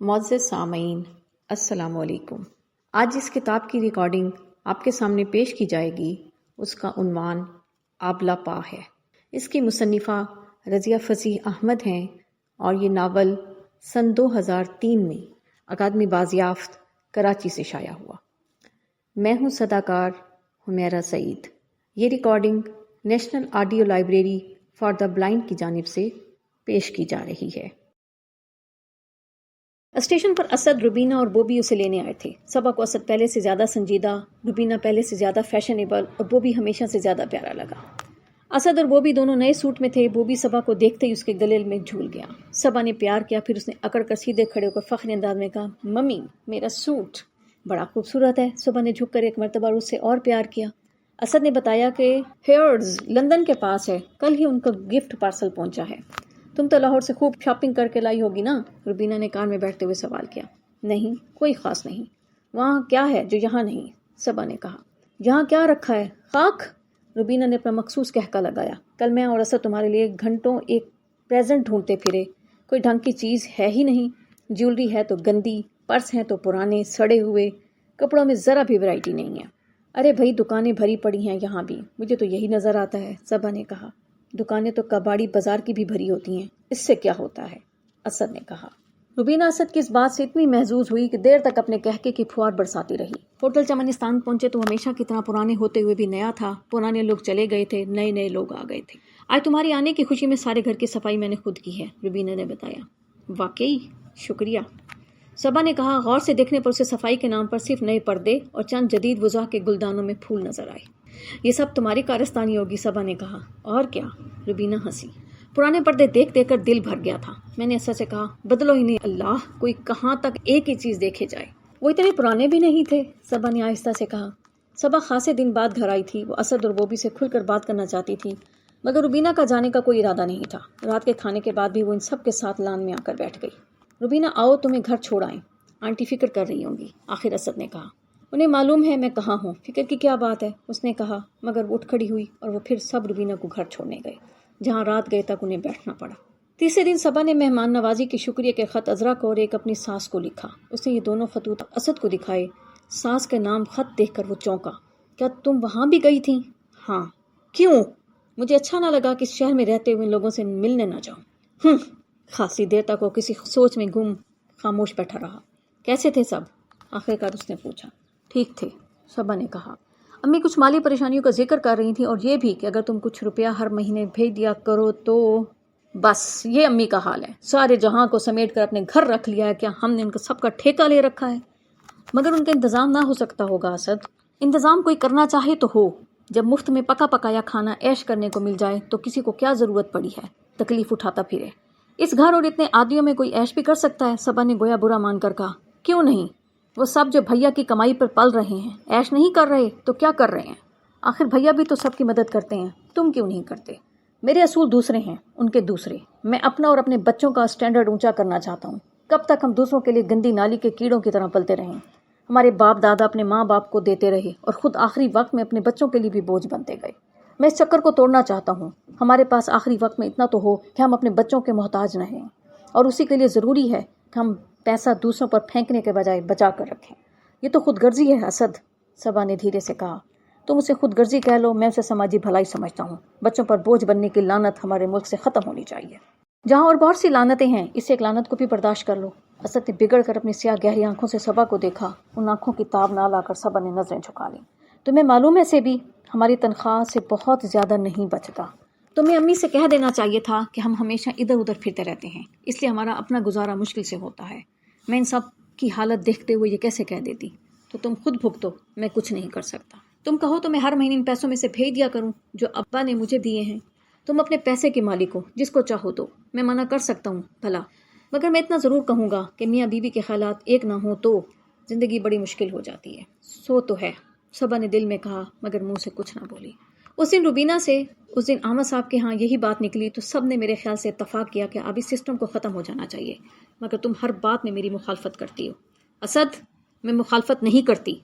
معزز سامعین السلام علیکم۔ آج جس کتاب کی ریکارڈنگ آپ کے سامنے پیش کی جائے گی اس کا عنوان آبلہ پا ہے۔ اس کی مصنفہ رضیہ فصیح احمد ہیں اور یہ ناول سن 2003 میں اکادمی بازیافت کراچی سے شائع ہوا۔ میں ہوں صداکار حمیرہ سعید۔ یہ recording national audio library for the blind کی جانب سے پیش کی جا رہی ہے۔ اسٹیشن پر اسد، روبینہ اور بوبی اسے لینے آئے تھے۔ صبا کو اسد پہلے سے زیادہ سنجیدہ، روبینہ پہلے سے زیادہ فیشنیبل اور بوبی ہمیشہ سے زیادہ پیارا لگا۔ اسد اور بوبی دونوں نئے سوٹ میں تھے۔ بوبی صبا کو دیکھتے ہی اس کے گلے میں جھول گیا۔ صبا نے پیار کیا، پھر اس نے اکڑ کر سیدھے کھڑے ہو کر فخری انداز میں کہا، ممی میرا سوٹ بڑا خوبصورت ہے۔ صبا نے جھک کر ایک مرتبہ اس سے اور پیار کیا۔ اسد نے بتایا کہ ہیئرز لندن کے پاس ہے، کل ہی ان کا گفٹ پارسل پہنچا ہے۔ تم تو لاہور سے خوب شاپنگ کر کے لائی ہوگی نا؟ روبینہ نے کار میں بیٹھتے ہوئے سوال کیا۔ نہیں، کوئی خاص نہیں۔ وہاں کیا ہے جو یہاں نہیں؟ صبا نے کہا۔ یہاں کیا رکھا ہے؟ خاک؟ روبینہ نے اپنا مخصوص کہکا لگایا۔ کل میں اور اسد تمہارے لیے گھنٹوں ایک پریزنٹ ڈھونڈتے پھرے، کوئی ڈھنگ کی چیز ہے ہی نہیں۔ جیولری ہے تو گندی، پرس ہیں تو پرانے سڑے ہوئے، کپڑوں میں ذرا بھی ورائٹی نہیں ہے۔ ارے بھائی دکانیں بھری پڑی ہیں یہاں بھی، مجھے تو یہی نظر آتا ہے، صبا نے کہا۔ دکانیں تو کباڑی بازار کی بھی بھری ہوتی ہیں، اس سے کیا ہوتا ہے؟ اسد نے کہا۔ روبینہ اسد کی اس بات سے اتنی محظوظ ہوئی کہ دیر تک اپنے کہکے کی پھوار برساتی رہی۔ ہوٹل چمنستان پہنچے تو ہمیشہ کی طرح پرانے ہوتے ہوئے بھی نیا تھا۔ پرانے لوگ چلے گئے تھے، نئے نئے لوگ آ گئے تھے۔ آج تمہاری آنے کی خوشی میں سارے گھر کی صفائی میں نے خود کی ہے، روبینہ نے بتایا۔ واقعی؟ شکریہ، صبا نے کہا۔ غور سے دیکھنے پر اسے صفائی کے نام پر صرف نئے پردے اور چند جدید وضع کے گلدانوں میں پھول نظر آئے۔ یہ سب تمہاری کارستانی ہوگی، صبا نے کہا۔ اور کیا؟ روبینہ ہنسی۔ پرانے پردے دیکھ دیکھ کر دل بھر گیا تھا۔ میں نے اسد سے کہا، بدلو انہیں اللہ، کوئی کہاں تک ایک ہی چیز دیکھے جائے۔ وہ اتنے پرانے بھی نہیں تھے، صبا نے آہستہ سے کہا۔ صبا خاصے دن بعد گھر آئی تھی۔ وہ اسد اور بوبی سے کھل کر بات کرنا چاہتی تھی، مگر روبینہ کا جانے کا کوئی ارادہ نہیں تھا۔ رات کے کھانے کے بعد بھی وہ ان سب کے ساتھ لان میں آ کر بیٹھ گئی۔ روبینہ آؤ تمہیں گھر چھوڑ آئیں، آنٹی فکر کر رہی ہوں گی، آخر اسد نے کہا۔ انہیں معلوم ہے میں کہاں ہوں، فکر کی کیا بات ہے، اس نے کہا، مگر وہ اٹھ کھڑی ہوئی اور وہ پھر سب روبینہ کو گھر چھوڑنے گئے، جہاں رات گئے تک انہیں بیٹھنا پڑا۔ تیسرے دن صبا نے مہمان نوازی کی شکریہ کے خط عذرا کو اور ایک اپنی ساس کو لکھا۔ اس نے یہ دونوں خطوط اسد کو دکھائے۔ ساس کے نام خط دیکھ کر وہ چونکا۔ کیا تم وہاں بھی گئی تھی؟ ہاں۔ کیوں؟ مجھے اچھا نہ لگا کہ اس شہر میں رہتے ہوئے لوگوں سے ملنے نہ جاؤں۔ خاصی دیر تک وہ کسی سوچ میں گم خاموش بیٹھا رہا۔ کیسے تھے سب؟ آخرکار اس نے پوچھا۔ ٹھیک تھے، صبا نے کہا۔ امی کچھ مالی پریشانیوں کا ذکر کر رہی تھیں اور یہ بھی کہ اگر تم کچھ روپیہ ہر مہینے بھیج دیا کرو تو… بس یہ امی کا حال ہے، سارے جہاں کو سمیٹ کر اپنے گھر رکھ لیا ہے۔ کیا ہم نے ان کا سب کا ٹھیکہ لے رکھا ہے؟ مگر ان کا انتظام نہ ہو سکتا ہوگا اسد۔ انتظام کوئی کرنا چاہے تو ہو، جب مفت میں پکا پکایا کھانا عیش کرنے کو مل جائے تو کسی کو کیا ضرورت پڑی ہے تکلیف اٹھاتا پھرے؟ اس گھر اور اتنے آدمیوں میں کوئی عیش بھی کر سکتا ہے؟ صبا نے گویا برا مان کر کہا۔ کیوں نہیں؟ وہ سب جو بھیا کی کمائی پر پل رہے ہیں عیش نہیں کر رہے تو کیا کر رہے ہیں؟ آخر بھیا بھی تو سب کی مدد کرتے ہیں، تم کیوں نہیں کرتے؟ میرے اصول دوسرے ہیں، ان کے دوسرے۔ میں اپنا اور اپنے بچوں کا سٹینڈرڈ اونچا کرنا چاہتا ہوں۔ کب تک ہم دوسروں کے لیے گندی نالی کے کیڑوں کی طرح پلتے رہیں؟ ہمارے باپ دادا اپنے ماں باپ کو دیتے رہے اور خود آخری وقت میں اپنے بچوں کے لیے بھی بوجھ بنتے گئے۔ میں اس چکر کو توڑنا چاہتا ہوں۔ ہمارے پاس آخری وقت میں اتنا تو ہو کہ ہم اپنے بچوں کے محتاج نہ ہیں، اور اسی کے لیے ضروری ہے کہ ہم پیسہ دوسروں پر پھینکنے کے بجائے بچا کر رکھیں۔ یہ تو خود غرضی ہے اسد، صبا نے دھیرے سے کہا۔ تم اسے خود غرضی کہہ لو، میں اسے سماجی بھلائی سمجھتا ہوں۔ بچوں پر بوجھ بننے کی لعنت ہمارے ملک سے ختم ہونی چاہیے۔ جہاں اور بہت سی لعنتیں ہیں، اس ایک لعنت کو بھی برداشت کر لو۔ اسد نے بگڑ کر اپنی سیاہ گہری آنکھوں سے صبا کو دیکھا۔ ان آنکھوں کی تاب نہ لا کر صبا نے نظریں جھکا لیں۔ تمہیں معلوم ہے سے بھی ہماری تنخواہ سے بہت زیادہ نہیں بچتا۔ تمہیں امی سے کہہ دینا چاہیے تھا کہ ہم ہمیشہ ادھر ادھر پھرتے رہتے ہیں، اس لیے ہمارا اپنا گزارا مشکل سے ہوتا ہے۔ میں ان سب کی حالت دیکھتے ہوئے یہ کیسے کہہ دیتی؟ تو تم خود بھگتو، میں کچھ نہیں کر سکتا۔ تم کہو تو میں ہر مہینے ان پیسوں میں سے بھیج دیا کروں جو ابا نے مجھے دیے ہیں۔ تم اپنے پیسے کے مالک ہو، جس کو چاہو تو میں منع کر سکتا ہوں بھلا، مگر میں اتنا ضرور کہوں گا کہ میاں بیوی کے خیالات ایک نہ ہوں تو زندگی بڑی مشکل ہو جاتی ہے۔ سو تو ہے، صبا نے دل میں کہا، مگر منہ سے کچھ نہ بولی۔ اس دن روبینہ سے اس دن احمد صاحب کے ہاں یہی بات نکلی تو سب نے میرے خیال سے اتفاق کیا کہ اب اس سسٹم کو ختم ہو جانا چاہیے، مگر تم ہر بات میں میری مخالفت کرتی ہو۔ اسد، میں مخالفت نہیں کرتی۔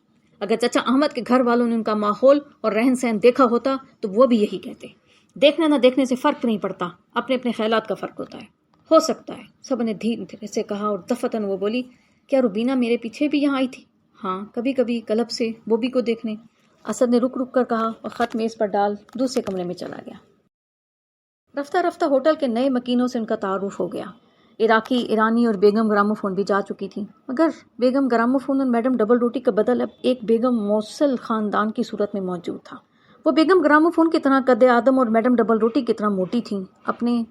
اگر چچا احمد کے گھر والوں نے ان کا ماحول اور رہن سہن دیکھا ہوتا تو وہ بھی یہی کہتے۔ دیکھنے نہ دیکھنے سے فرق نہیں پڑتا، اپنے اپنے خیالات کا فرق ہوتا ہے۔ ہو سکتا ہے، سب نے دھیرے سے کہا اور دفتن وہ بولی، کیا روبینہ میرے پیچھے بھی یہاں آئی تھی؟ ہاں، کبھی کبھی کلب سے بوبی کو دیکھنے، اسد نے رک رک کر کہا اور خط میز پر ڈال دوسرے کمرے میں چلا گیا۔ رفتہ رفتہ ہوٹل کے نئے مکینوں سے ان کا تعارف ہو گیا۔ عراقی، ایرانی اور بیگم گراموفون بھی جا چکی تھیں، مگر بیگم گراموفون اور میڈم ڈبل روٹی کا بدل اب ایک بیگم موصل خاندان کی صورت میں موجود تھا۔ وہ بیگم گراموفون کی طرح قد آدم اور میڈم ڈبل روٹی کی طرح موٹی تھیں، اپنے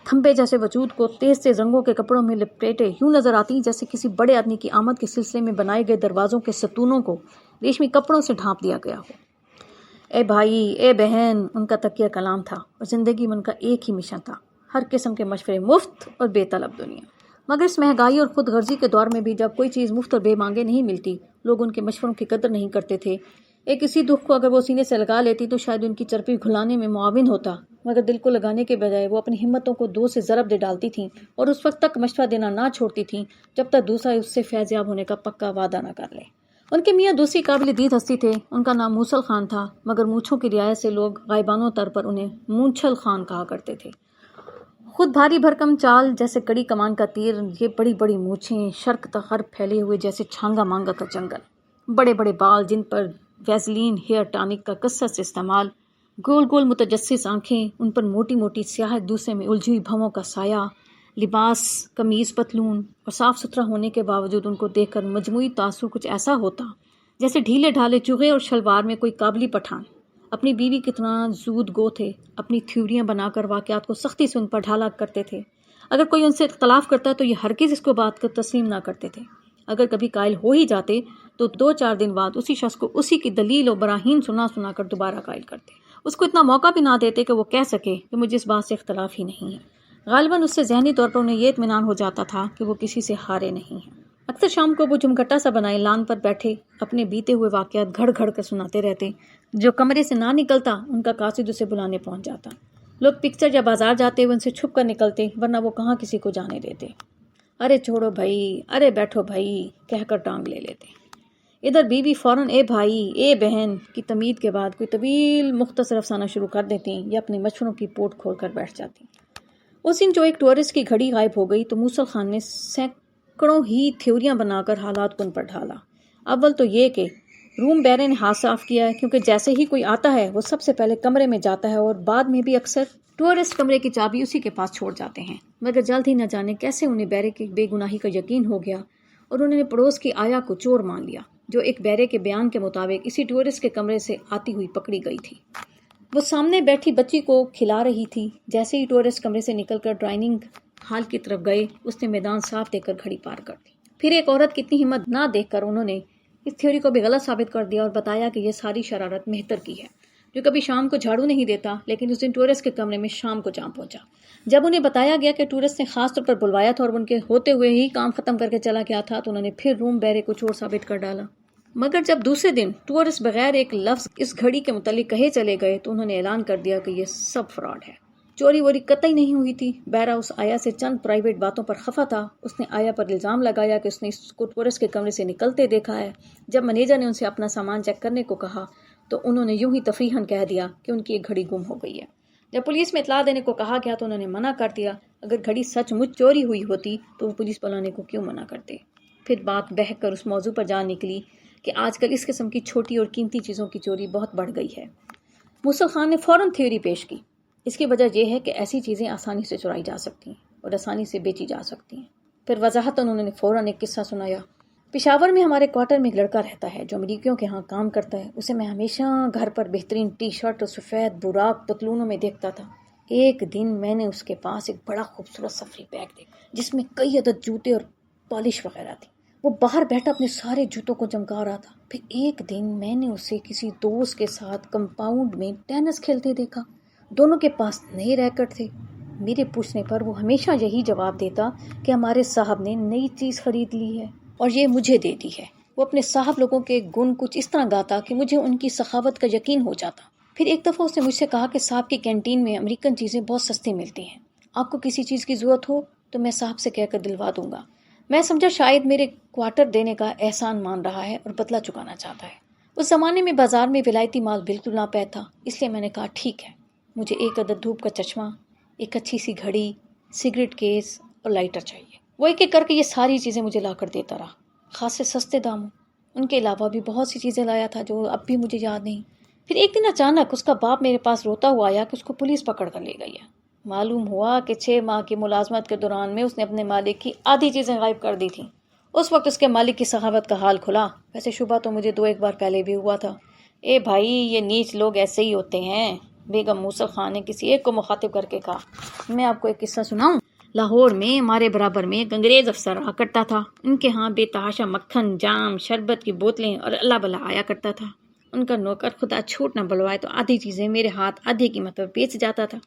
تھمبے جیسے وجود کو تیز تیز رنگوں کے کپڑوں میں لپیٹے یوں نظر آتی جیسے کسی بڑے آدمی کی آمد کے سلسلے میں بنائے گئے دروازوں کے ستونوں کو ریشمی کپڑوں سے ڈھانپ دیا گیا ہو۔ اے بھائی، اے بہن، ان کا تکیہ کلام تھا اور زندگی میں ان کا ایک ہی مشن تھا، ہر قسم کے مشورے مفت اور بے طلب دنیا۔ مگر اس مہنگائی اور خود غرضی کے دور میں بھی جب کوئی چیز مفت اور بے مانگے نہیں ملتی، لوگ ان کے مشوروں کی قدر نہیں کرتے تھے۔ ایک کسی دکھ کو اگر وہ سینے سے لگا لیتی تو شاید ان کی چربی گھلانے میں معاون ہوتا، مگر دل کو لگانے کے بجائے وہ اپنی ہمتوں کو دو سے ضرب دے ڈالتی تھیں اور اس وقت تک مشورہ دینا نہ چھوڑتی تھیں جب تک دوسرا اس سے فیضیاب ہونے کا پکا وعدہ نہ کر لے۔ ان کے میاں دوسری قابل دید ہستی تھے، ان کا نام موصل خان تھا، مگر مونچھوں کی رعایت سے لوگ غائبانہ طور پر انہیں مونچھل خان کہا کرتے تھے۔ خود بھاری بھرکم چال جیسے کڑی کمان کا تیر، یہ بڑی بڑی مونچھیں، شرق تا غرب پھیلے ہوئے جیسے چھانگا مانگا کا جنگل، بڑے بڑے بال جن پر ویزلین ہیئر ٹانک کا کثرت سے استعمال، گول گول متجسس آنکھیں، ان پر موٹی موٹی سیاہ ایک دوسرے میں الجھی بھووں کا سایہ، لباس قمیض پتلون اور صاف ستھرا ہونے کے باوجود ان کو دیکھ کر مجموعی تاثر کچھ ایسا ہوتا جیسے ڈھیلے ڈھالے چوغے اور شلوار میں کوئی قابلی پٹھان۔ اپنی بیوی کتنا زود گو تھے، اپنی تھیوریاں بنا کر واقعات کو سختی سے ان پر ڈھالا کرتے تھے۔ اگر کوئی ان سے اختلاف کرتا تو یہ ہرگز اس کو بات کو تسلیم نہ کرتے تھے۔ اگر کبھی قائل ہو ہی جاتے تو 2-4 دن بعد اسی شخص کو اسی کی دلیل و براہین سنا سنا کر دوبارہ قائل کرتے، اس کو اتنا موقع بھی نہ دیتے کہ وہ کہہ سکے کہ مجھے اس بات سے اختلاف ہی نہیں ہے۔ غالباً اس سے ذہنی طور پر انہیں یہ اطمینان ہو جاتا تھا کہ وہ کسی سے ہارے نہیں ہیں۔ اکثر شام کو وہ جھمگھٹا سا بنائے لان پر بیٹھے اپنے بیتے ہوئے واقعات گھڑ گھڑ کر سناتے رہتے، جو کمرے سے نہ نکلتا ان کا قاصد اسے بلانے پہنچ جاتا۔ لوگ پکچر یا بازار جاتے ہوئے ان سے چھپ کر نکلتے، ورنہ وہ کہاں کسی کو جانے دیتے۔ ارے چھوڑو بھائی، ارے بیٹھو بھائی کہہ کر ٹانگ لے لیتے۔ ادھر بیوی فوراً اے بھائی، اے بہن کی تمید کے بعد کوئی طویل مختصر افسانہ شروع کر دیتی یا اپنے مشوروں کی پوٹ کھول کر بیٹھ جاتی۔ اس دن جو ایک ٹورسٹ کی گھڑی غائب ہو گئی تو موصل خان نے سینکڑوں ہی تھیوریاں بنا کر حالات کو ان پر ڈھالا۔ اول تو یہ کہ روم بیرے نے ہاتھ صاف کیا ہے، کیونکہ جیسے ہی کوئی آتا ہے وہ سب سے پہلے کمرے میں جاتا ہے اور بعد میں بھی اکثر ٹورسٹ کمرے کی چابی اسی کے پاس چھوڑ جاتے ہیں۔ مگر جلد ہی نہ جانے کیسے انہیں بیرے کی بے گناہی کا یقین ہو گیا اور انہوں نے پڑوس کی آیا کو چور مان لیا، جو ایک بیرے کے بیان کے مطابق اسی ٹورسٹ کے کمرے سے آتی ہوئی پکڑی گئی تھی۔ وہ سامنے بیٹھی بچی کو کھلا رہی تھی۔ جیسے ہی ٹورسٹ کمرے سے نکل کر ڈرائننگ ہال کی طرف گئے، اس نے میدان صاف دیکھ کر گھڑی پار کر دی۔ پھر ایک عورت کی اتنی ہمت نہ دیکھ کر انہوں نے اس تھیوری کو بھی غلط ثابت کر دیا اور بتایا کہ یہ ساری شرارت مہتر کی ہے، جو کبھی شام کو جھاڑو نہیں دیتا، لیکن اس دن ٹورسٹ کے کمرے میں شام کو جا پہنچا۔ جب انہیں بتایا گیا کہ ٹورسٹ نے خاص طور پر بلوایا تھا اور ان کے ہوتے ہوئے ہی کام ختم کر کے چلا گیا تھا، تو انہوں نے پھر روم بیرے کو چور ثابت کر ڈالا۔ مگر جب دوسرے دن ٹورسٹ بغیر ایک لفظ اس گھڑی کے متعلق کہے چلے گئے تو انہوں نے اعلان کر دیا کہ یہ سب فراڈ ہے، چوری ووری قطعی نہیں ہوئی تھی۔ بیرا اس آیا سے چند پرائیویٹ باتوں پر خفا تھا۔ اس نے آیا پر الزام لگایا کہ اس نے اس کو ٹورسٹ کے کمرے سے نکلتے دیکھا ہے۔ جب مینیجر نے ان سے اپنا سامان چیک کرنے کو کہا تو انہوں نے یوں ہی تفریحاً کہہ دیا کہ ان کی ایک گھڑی گم ہو گئی ہے۔ جب پولیس میں اطلاع دینے کو کہا گیا تو انہوں نے منع کر دیا۔ اگر گھڑی سچ مچ چوری ہوئی ہوتی تو وہ پولیس بلانے کو کیوں منع کرتے؟ پھر بات بہک کر اس موضوع پر جا نکلی کہ آج کل اس قسم کی چھوٹی اور قیمتی چیزوں کی چوری بہت بڑھ گئی ہے۔ موصل خان نے فوراً تھیوری پیش کی۔ اس کی وجہ یہ ہے کہ ایسی چیزیں آسانی سے چرائی جا سکتی ہیں اور آسانی سے بیچی جا سکتی ہیں۔ پھر وضاحتاً انہوں نے فوراً ایک قصہ سنایا۔ پشاور میں ہمارے کوارٹر میں ایک لڑکا رہتا ہے جو امریکیوں کے ہاں کام کرتا ہے۔ اسے میں ہمیشہ گھر پر بہترین ٹی شرٹ اور سفید براق پتلونوں میں دیکھتا تھا۔ ایک دن میں نے اس کے پاس ایک بڑا خوبصورت سفری بیگ دیکھا جس میں کئی عدد جوتے اور پالش وغیرہ تھی۔ وہ باہر بیٹھا اپنے سارے جوتوں کو چمکا رہا تھا۔ پھر ایک دن میں نے اسے کسی دوست کے ساتھ کمپاؤنڈ میں ٹینس کھیلتے دیکھا۔ دونوں کے پاس نئے ریکٹ تھے۔ میرے پوچھنے پر وہ ہمیشہ یہی جواب دیتا کہ ہمارے صاحب نے نئی چیز خرید لی ہے اور یہ مجھے دے دی ہے۔ وہ اپنے صاحب لوگوں کے گن کچھ اس طرح گاتا کہ مجھے ان کی سخاوت کا یقین ہو جاتا۔ پھر ایک دفعہ اس نے مجھ سے کہا کہ صاحب کی کینٹین میں امریکن چیزیں بہت سستی ملتی ہیں، آپ کو کسی چیز کی ضرورت ہو تو میں صاحب سے کہہ کر دلوا دوں گا۔ میں سمجھا شاید میرے کوارٹر دینے کا احسان مان رہا ہے اور بدلہ چکانا چاہتا ہے۔ اس زمانے میں بازار میں ولایتی مال بالکل ناپید تھا، اس لیے میں نے کہا ٹھیک ہے، مجھے ایک عدد دھوپ کا چشمہ، ایک اچھی سی گھڑی، سگریٹ کیس اور لائٹر چاہیے۔ وہ ایک ایک کر کے یہ ساری چیزیں مجھے لا کر دیتا رہا، خاصے سستے داموں۔ ان کے علاوہ بھی بہت سی چیزیں لایا تھا جو اب بھی مجھے یاد نہیں۔ پھر ایک دن اچانک اس کا باپ میرے پاس روتا ہوا آیا کہ اس کو پولیس پکڑ کر لے گئی ہے۔ معلوم ہوا کہ 6 ماہ کی ملازمت کے دوران میں اس نے اپنے مالک کی آدھی چیزیں غائب کر دی تھیں۔ اس وقت اس کے مالک کی سخاوت کا حال کھلا۔ ویسے شبہ تو مجھے 2-1 بار پہلے بھی ہوا تھا۔ اے بھائی، یہ نیچ لوگ ایسے ہی ہوتے ہیں، بیگم موصل خان نے کسی ایک کو مخاطب کر کے کہا۔ میں آپ کو ایک قصہ سناؤں؟ لاہور میں ہمارے برابر میں ایک انگریز افسر رہا کرتا تھا۔ ان کے ہاں بے تحاشا مکھن، جام، شربت کی بوتلیں اور اللہ بلا آیا کرتا تھا۔ ان کا نوکر خدا چھوٹ نہ بلوائے تو آدھی چیزیں میرے ہاتھ آدھی قیمت پر بیچ جاتا تھا،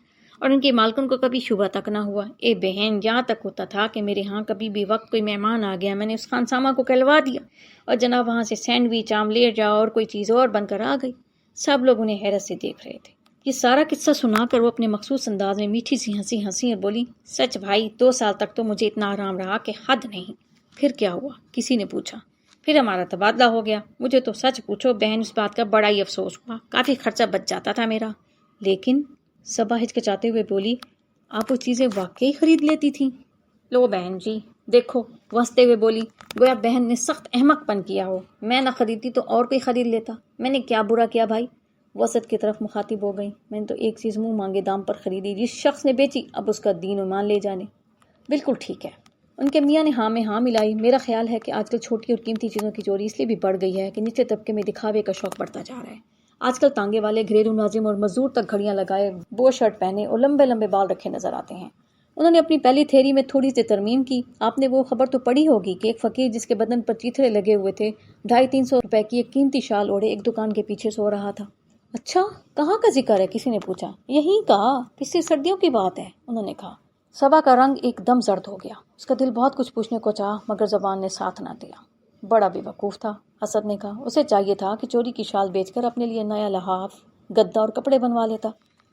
اور ان کی مالکن کو کبھی شبہ تک نہ ہوا۔ اے بہن، یہاں تک ہوتا تھا کہ میرے ہاں کبھی بھی وقت کوئی مہمان آ گیا، میں نے اس خانسامہ کو کہلوا دیا اور جناب وہاں سے سینڈوچ، آملیٹ جاؤ اور کوئی چیز اور بن کر آ گئی۔ سب لوگ انہیں حیرت سے دیکھ رہے تھے۔ یہ سارا قصہ سنا کر وہ اپنے مخصوص انداز میں میٹھی سی ہنسی ہنسی اور بولی، سچ بھائی 2 سال تک تو مجھے اتنا آرام رہا کہ حد نہیں۔ پھر کیا ہوا؟ کسی نے پوچھا۔ پھر ہمارا تبادلہ ہو گیا۔ مجھے تو سچ پوچھو بہن، اس بات کا بڑا ہی افسوس ہوا، کافی خرچہ بچ جاتا تھا میرا۔ لیکن صبا ہچکچاتے ہوئے بولی، آپ وہ چیزیں واقعی خرید لیتی تھیں؟ لو بہن جی دیکھو، وہ ہنستے ہوئے بولی، گویا بہن نے سخت احمق پن کیا ہو۔ میں نہ خریدتی تو اور کوئی خرید لیتا، میں نے کیا برا کیا بھائی؟ وہ اسد کی طرف مخاطب ہو گئی، میں نے تو ایک چیز منہ مانگے دام پر خریدی، جس شخص نے بیچی اب اس کا دین ایمان لے جانے۔ بالکل ٹھیک ہے۔ ان کے میاں نے ہاں میں ہاں ملائی۔ میرا خیال ہے کہ آج کل چھوٹی اور قیمتی چیزوں کی چوری اس لیے بھی بڑھ گئی ہے کہ نچلے طبقے میں دکھاوے کا شوق بڑھتا جا رہا ہے۔ آج کل تانگے والے، گھریلو ناظم اور مزدور تک گھڑیاں لگائے، بو شرٹ پہنے اور لمبے لمبے بال رکھے نظر آتے ہیں۔ انہوں نے اپنی پہلی تھیری میں تھوڑی سی ترمیم کی۔ آپ نے وہ خبر تو پڑھی ہوگی کہ ایک فقیر جس کے بدن پر چیتھڑے لگے ہوئے تھے، 250-300 روپے کی ایک قیمتی شال اوڑھے ایک دکان کے پیچھے سو رہا تھا۔ اچھا، کہاں کا ذکر ہے؟ کسی نے پوچھا۔ یہیں کا، پچھلی سردیوں کی بات ہے، انہوں نے کہا۔ صبا کا رنگ ایک دم زرد ہو گیا۔ اس کا دل بہت کچھ پوچھنے کو چاہا مگر زبان نے ساتھ نہ دیا۔ بڑا بے وقوف تھا، اسد نے کہا۔ اسے چاہیے تھا کہ چوری کی شال بیچ کر اپنے لیے نیا لحاف، گدا اور کپڑے بنوا لیتا،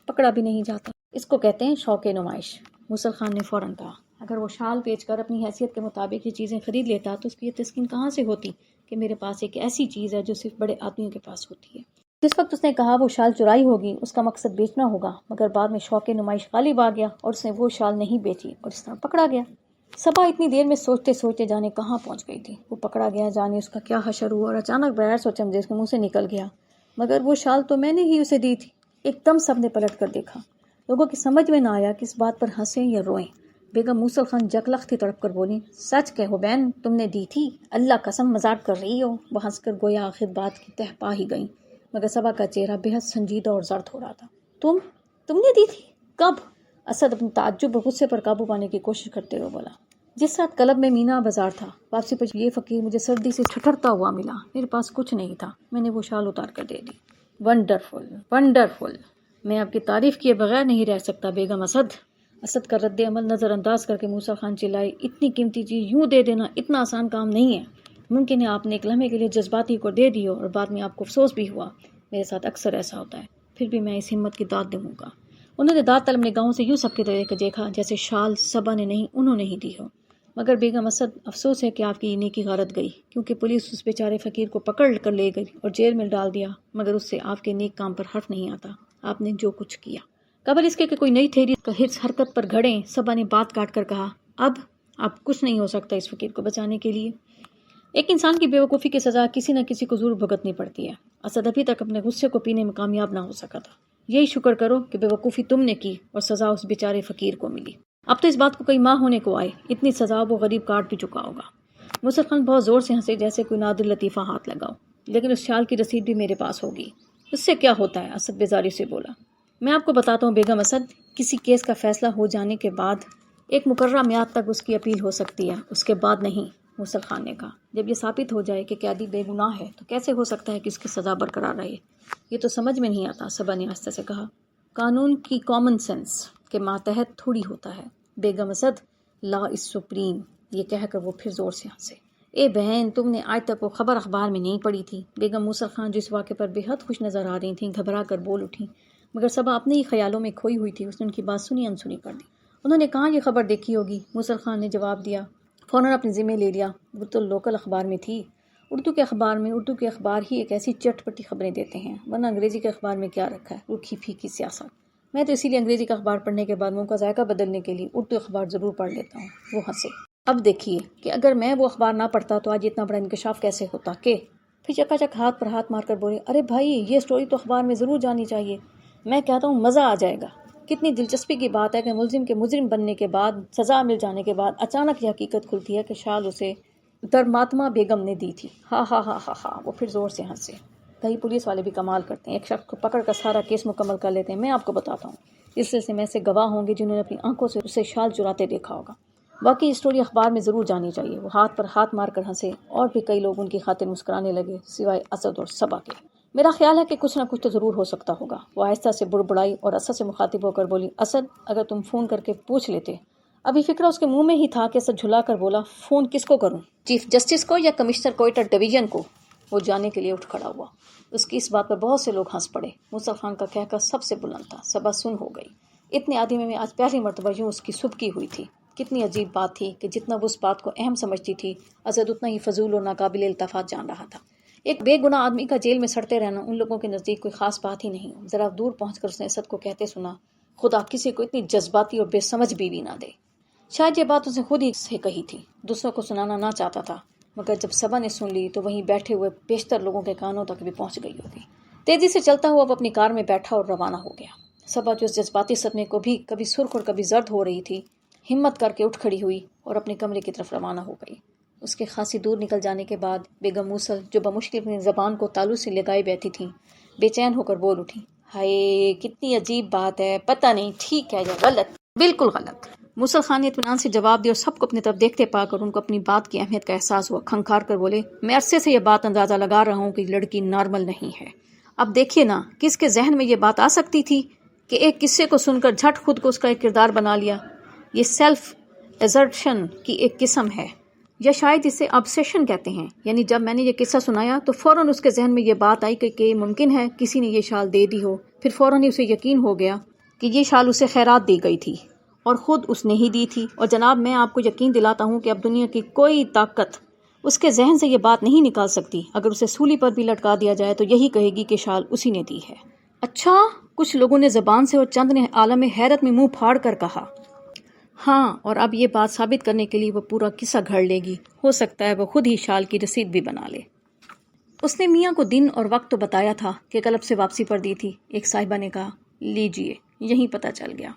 پکڑا بھی نہیں جاتا۔ اس کو کہتے ہیں شوق نمائش۔ موصل خان نے فوراً کہا، اگر وہ شال بیچ کر اپنی حیثیت کے مطابق یہ چیزیں خرید لیتا تو اس کی یہ تسکین کہاں سے ہوتی کہ میرے پاس ایک ایسی چیز ہے جو صرف بڑے آدمیوں کے پاس ہوتی ہے۔ جس وقت اس نے کہا وہ شال چرائی ہوگی، اس کا مقصد بیچنا ہوگا، مگر بعد میں شوق نمائش غالب آ گیا اور اس نے وہ شال نہیں بیچی اور اس طرح پکڑا گیا۔ صبا اتنی دیر میں سوچتے سوچتے جانے کہاں پہنچ گئی تھی۔ وہ پکڑا گیا، جانے اس کا کیا حشر ہوا، اور اچانک بغیر سوچے سمجھے اس کے منہ سے نکل گیا، مگر وہ شال تو میں نے ہی اسے دی تھی۔ ایک دم سب نے پلٹ کر دیکھا۔ لوگوں کی سمجھ میں نہ آیا کہ اس بات پر ہنسیں یا روئیں۔ بیگم موصل خان جکلخ تھی، تڑپ کر بولی، سچ کہو بہن، تم نے دی تھی؟ اللہ قسم مذاق کر رہی ہو؟ وہ ہنس کر گویا آخر بات کی تہ پا ہی گئی، مگر صبا کا چہرہ بے حد سنجیدہ اور زرد ہو رہا تھا۔ تم نے دی تھی؟ کب؟ اسد اپنے تعجب اور غصے پر قابو پانے کی کوشش کرتے ہوئے بولا، جس رات کلب میں مینا بازار تھا، واپسی پر یہ فقیر مجھے سردی سے ٹھٹرتا ہوا ملا، میرے پاس کچھ نہیں تھا، میں نے وہ شال اتار کر دے دی۔ ونڈرفل، ونڈرفل، میں آپ کی تعریف کیے بغیر نہیں رہ سکتا بیگم اسد۔ اسد کا رد عمل نظر انداز کر کے موصل خان چلائی، اتنی قیمتی چیز یوں دے دینا اتنا آسان کام نہیں ہے۔ ممکن ہے آپ نے ایک لمحے کے لیے جذباتی کو دے دی ہو اور بعد میں آپ کو افسوس بھی ہوا، میرے ساتھ اکثر ایسا ہوتا ہے، پھر بھی میں اس ہمت کی داد دوں گا۔ انہوں نے داد طلب نگاہوں سے یوں سب کے طرح دیکھا جیسے شال صبا نے نہیں انہوں نے ہی دی ہو۔ مگر بیگم اسد، افسوس ہے کہ آپ کی یہ نیکی غارت گئی، کیونکہ پولیس اس بیچارے فقیر کو پکڑ کر لے گئی اور جیل میں ڈال دیا، مگر اس سے آپ کے نیک کام پر حرف نہیں آتا۔ آپ نے جو کچھ کیا، قبل اس کے کہ کوئی نئی تھیری کا حرکت پر گھڑیں، صبا نے بات کاٹ کر کہا، اب کچھ نہیں ہو سکتا اس فقیر کو بچانے کے لیے۔ ایک انسان کی بے وقوفی کی سزا کسی نہ کسی کو ضرور بھگتنی پڑتی ہے۔ اسد ابھی تک اپنے غصے کو پینے میں کامیاب نہ ہو سکا تھا۔ یہی شکر کرو کہ بے وقوفی تم نے کی اور سزا اس بیچارے فقیر کو ملی۔ اب تو اس بات کو کئی ماہ ہونے کو آئے، اتنی سزا وہ غریب کاٹ بھی چکا ہوگا۔ موصل خان بہت زور سے ہنسے جیسے کوئی نادر لطیفہ ہاتھ لگاؤ۔ لیکن اس شال کی رسید بھی میرے پاس ہوگی۔ اس سے کیا ہوتا ہے؟ اسد بیزاری سے بولا۔ میں آپ کو بتاتا ہوں بیگم اسد، کسی کیس کا فیصلہ ہو جانے کے بعد ایک مقررہ میعاد تک اس کی اپیل ہو سکتی ہے، اس کے بعد نہیں۔ موصل خان نے کہا، جب یہ ثابت ہو جائے کہ قیدی بے گناہ ہے تو کیسے ہو سکتا ہے کہ اس کی سزا برقرار رہے؟ یہ تو سمجھ میں نہیں آتا، صبا نے آہستہ سے کہا۔ قانون کی کامن سینس کے ماتحت تھوڑی ہوتا ہے بیگم اسد، لا از سپریم۔ یہ کہہ کر وہ پھر زور سے ہنسے۔ اے بہن، تم نے آج تک وہ خبر اخبار میں نہیں پڑھی تھی؟ بیگم موصل خان جو اس واقعے پر بے حد خوش نظر آ رہی تھیں گھبرا کر بول اٹھیں، مگر صبا اپنے ہی خیالوں میں کھوئی ہوئی تھی، اس نے ان کی بات سنی انسنی کر دی۔ انہوں نے کہاں یہ خبر دیکھی ہوگی؟ موصل خان نے جواب دیا، فوراً اپنے ذمہ لے لیا، وہ تو لوکل اخبار میں تھی۔ اردو کے اخبار ہی ایک ایسی چٹ پٹی خبریں دیتے ہیں، ورنہ انگریزی کے اخبار میں کیا رکھا ہے، روکھی پھیکی سیاست۔ میں تو اسی لیے انگریزی کا اخبار پڑھنے کے بعد منہ کا ذائقہ بدلنے کے لیے اردو اخبار ضرور پڑھ لیتا ہوں۔ وہ ہنسے۔ اب دیکھیے کہ اگر میں وہ اخبار نہ پڑھتا تو آج اتنا بڑا انکشاف کیسے ہوتا کہ پھر چکا چک ہاتھ پر ہاتھ مار کر بولے، ارے بھائی یہ سٹوری تو اخبار میں ضرور جانی چاہیے۔ میں کہتا ہوں مزہ آ جائے گا۔ کتنی دلچسپی کی بات ہے کہ ملزم کے مجرم بننے کے بعد، سزا مل جانے کے بعد اچانک یہ حقیقت کھلتی ہے کہ شال اسے درماتما بیگم نے دی تھی۔ ہاں ہاں ہاں ہاں ہاں، وہ پھر زور سے ہنسے۔ کئی پولیس والے بھی کمال کرتے ہیں، ایک شخص کو پکڑ کر سارا کیس مکمل کر لیتے ہیں۔ میں آپ کو بتاتا ہوں، اس سلسلے میں سے گواہ ہوں گے جنہوں نے اپنی آنکھوں سے اسے شال چراتے دیکھا ہوگا۔ باقی اسٹوری اخبار میں ضرور جانی چاہیے۔ وہ ہاتھ پر ہاتھ مار کر ہنسے اور بھی کئی لوگ ان کی خاطر مسکرانے لگے سوائے اسد اور صبا کے۔ میرا خیال ہے کہ کچھ نہ کچھ تو ضرور ہو سکتا ہوگا۔ وہ آہستہ سے بڑبڑائی اور اسد سے مخاطب ہو کر بولی، اسد اگر تم فون کر کے پوچھ لیتے۔ ابھی فکرہ اس کے منہ میں ہی تھا کہ اسد جھلا کر بولا، فون کس کو کروں، چیف جسٹس کو یا کمشنر کوئٹہ ڈویژن کو؟ وہ جانے کے لیے اٹھ کھڑا ہوا۔ اس کی اس بات پر بہت سے لوگ ہنس پڑے۔ موسیٰ خان کا کہکہ سب سے بلند تھا۔ صبا سن ہو گئی۔ اتنے آدمی میں آج پہلی مرتبہ یوں اس کی سبکی ہوئی تھی۔ کتنی عجیب بات تھی کہ جتنا وہ اس بات کو اہم سمجھتی تھی، اسد اتنا ہی فضول اور ناقابل التفات جان رہا تھا۔ ایک بے گناہ آدمی کا جیل میں سڑتے رہنا ان لوگوں کے نزدیک کوئی خاص بات ہی نہیں۔ ذرا دور پہنچ کر اس نے اسد کو کہتے سنا، خدا کسی کو اتنی جذباتی اور بے سمجھ بیوی نہ دے۔ شاید یہ بات اسے خود ہی سے کہی تھی، دوسروں کو سنانا نہ چاہتا تھا، مگر جب صبا نے سن لی تو وہیں بیٹھے ہوئے بیشتر لوگوں کے کانوں تک بھی پہنچ گئی ہوگی۔ تیزی سے چلتا ہوا وہ اپنی کار میں بیٹھا اور روانہ ہو گیا۔ صبا جو اس جذباتی صدمے کو بھی کبھی سرخ اور کبھی زرد ہو رہی تھی، ہمت کر کے اٹھ کھڑی ہوئی اور اپنے کمرے کی طرف روانہ ہو گئی۔ اس کے خاصی دور نکل جانے کے بعد بیگم موصل جو بمشکل اپنی زبان کو تالو سے لگائے بیٹھی تھیں، بے چین ہو کر بول اٹھی، ہائے کتنی عجیب بات ہے، پتہ نہیں ٹھیک ہے یا غلط، بالکل غلط۔ موصل خان نے اطمینان سے جواب دیا اور سب کو اپنی طرف دیکھتے پا کر ان کو اپنی بات کی اہمیت کا احساس ہوا۔ کھنکھار کر بولے، میں عرصے سے یہ بات اندازہ لگا رہا ہوں کہ لڑکی نارمل نہیں ہے۔ اب دیکھیے نا، کس کے ذہن میں یہ بات آ سکتی تھی کہ ایک قصے کو سن کر جھٹ خود کو اس کا ایک کردار بنا لیا۔ یہ سیلف ایزرشن کی ایک قسم ہے، یا شاید اسے آبسیشن کہتے ہیں۔ یعنی جب میں نے یہ قصہ سنایا تو فوراً اس کے ذہن میں یہ بات آئی کہ ممکن ہے کسی نے یہ شال دے دی ہو، پھر فوراً ہی اسے یقین ہو گیا کہ یہ شال اسے خیرات دی گئی تھی اور خود اس نے ہی دی تھی۔ اور جناب میں آپ کو یقین دلاتا ہوں کہ اب دنیا کی کوئی طاقت اس کے ذہن سے یہ بات نہیں نکال سکتی۔ اگر اسے سولی پر بھی لٹکا دیا جائے تو یہی کہے گی کہ شال اسی نے دی ہے۔ اچھا، کچھ لوگوں نے زبان سے اور چند نے عالم حیرت میں منہ پھاڑ کر کہا، ہاں، اور اب یہ بات ثابت کرنے کے لیے وہ پورا قصہ گھڑ لے گی، ہو سکتا ہے وہ خود ہی شال کی رسید بھی بنا لے۔ اس نے میاں کو دن اور وقت تو بتایا تھا کہ کلب سے واپسی پر دی تھی۔ ایک صاحبہ نے کہا، لیجئے، یہیں پتہ چل گیا۔